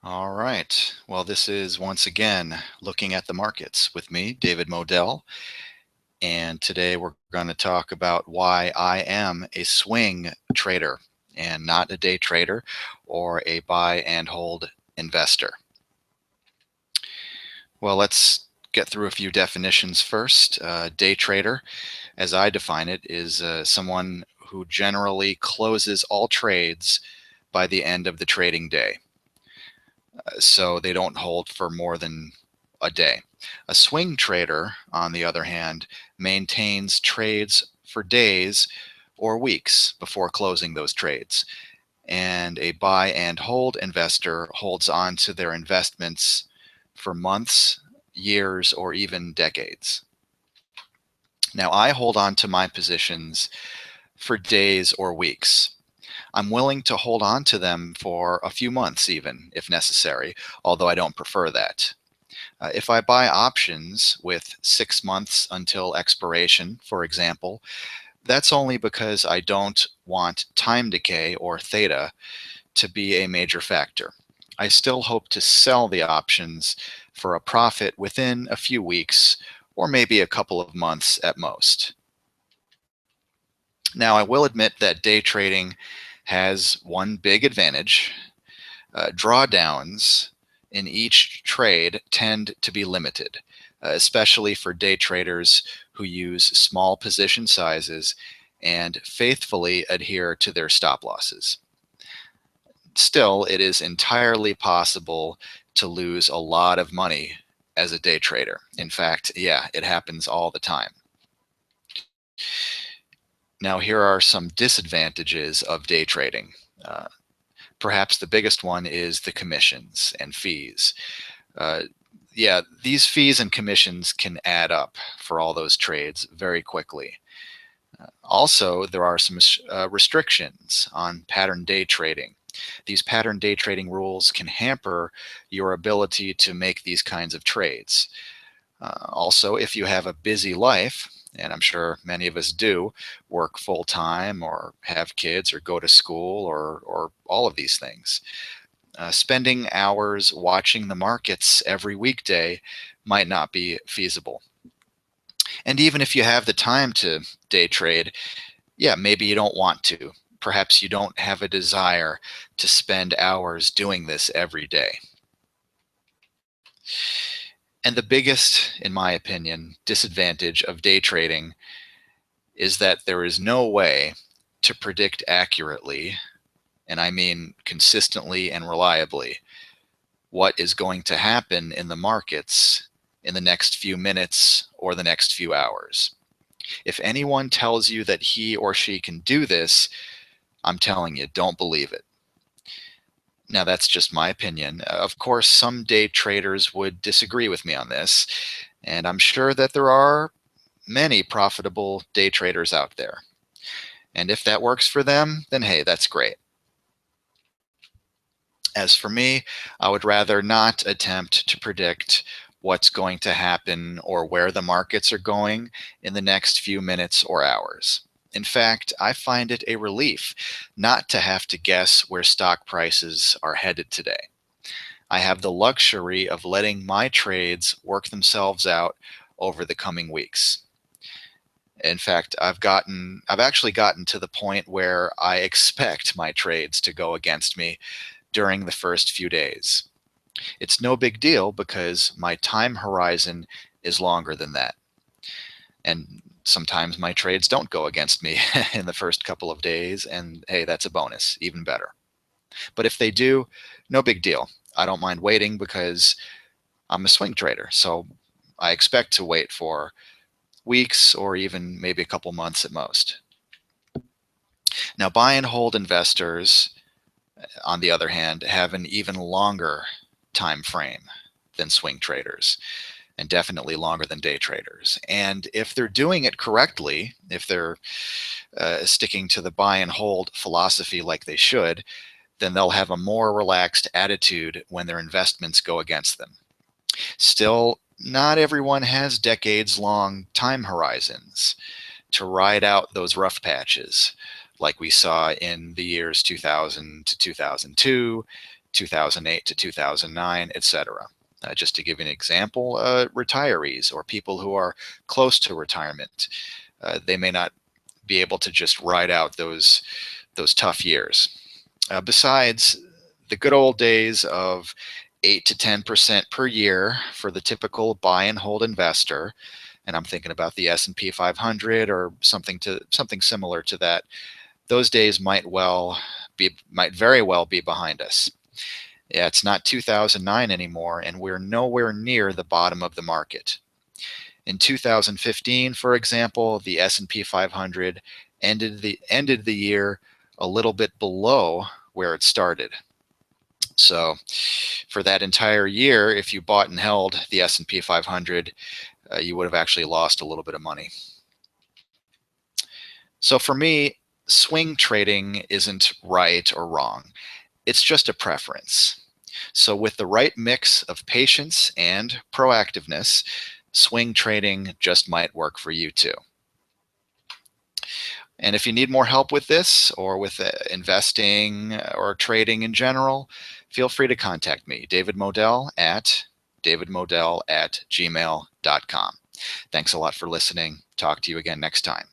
All right. Well, this is once again looking at the markets with me, David Modell. And today we're going to talk about why I am a swing trader and not a day trader or a buy and hold investor. Well, let's get through a few definitions first. Day trader, as I define it, is someone who generally closes all trades by the end of the trading day. So they don't hold for more than a day. A swing trader, on the other hand, maintains trades for days or weeks before closing those trades. And a buy and hold investor holds on to their investments for months, years, or even decades. Now, I hold on to my positions for days or weeks. I'm willing to hold on to them for a few months, even if necessary, although I don't prefer that. If I buy options with 6 months until expiration, for example, that's only because I don't want time decay or theta to be a major factor. I still hope to sell the options for a profit within a few weeks or maybe a couple of months at most. Now, I will admit that day trading has one big advantage. Drawdowns in each trade tend to be limited, especially for day traders who use small position sizes and faithfully adhere to their stop losses. Still, it is entirely possible to lose a lot of money as a day trader. In fact, yeah, it happens all the time. Now, here are some disadvantages of day trading. Uh, Perhaps the biggest one is the commissions and fees. Uh, yeah, these fees and commissions can add up for all those trades very quickly. Also, there are some restrictions on pattern day trading. These pattern day trading rules can hamper your ability to make these kinds of trades. Also, if you have a busy life, and I'm sure many of us do, work full time or have kids or go to school or all of these things, spending hours watching the markets every weekday might not be feasible. And even if you have the time to day trade, yeah, maybe you don't want to. Perhaps you don't have a desire to spend hours doing this every day. And the biggest, in my opinion, disadvantage of day trading is that there is no way to predict accurately, and I mean consistently and reliably, what is going to happen in the markets in the next few minutes or the next few hours. If anyone tells you that he or she can do this, I'm telling you, don't believe it. Now, that's just my opinion. Of course, some day traders would disagree with me on this, and I'm sure that there are many profitable day traders out there. And if that works for them, then hey, that's great. As for me, I would rather not attempt to predict what's going to happen or where the markets are going in the next few minutes or hours. In fact, I find it a relief not to have to guess where stock prices are headed today. I have the luxury of letting my trades work themselves out over the coming weeks. In fact, I've actually gotten to the point where I expect my trades to go against me during the first few days. It's no big deal because my time horizon is longer than that. And sometimes my trades don't go against me in the first couple of days, and hey, that's a bonus, even better. But if they do, no big deal. I don't mind waiting because I'm a swing trader. So I expect to wait for weeks or even maybe a couple months at most. Now, buy and hold investors, on the other hand, have an even longer time frame than swing traders and definitely longer than day traders. And if they're doing it correctly, if they're sticking to the buy and hold philosophy like they should, then they'll have a more relaxed attitude when their investments go against them. Still, not everyone has decades long time horizons to ride out those rough patches like we saw in the years 2000 to 2002 2008 to 2009, etc. Just to give you an example, retirees or people who are close to retirement, they may not be able to just ride out those tough years. Besides, the good old days of 8 to 10% per year for the typical buy and hold investor, and I'm thinking about the S&P 500 or something similar to that, those days might very well be behind us. Yeah, it's not 2009 anymore, and we're nowhere near the bottom of the market. In 2015, for example, the S&P 500 ended the year a little bit below where it started. So for that entire year, if you bought and held the S&P 500, you would have actually lost a little bit of money. So for me, swing trading isn't right or wrong. It's just a preference. So with the right mix of patience and proactiveness, swing trading just might work for you too. And if you need more help with this or with investing or trading in general, feel free to contact me, David Modell at davidmodell@gmail.com. Thanks a lot for listening. Talk to you again next time.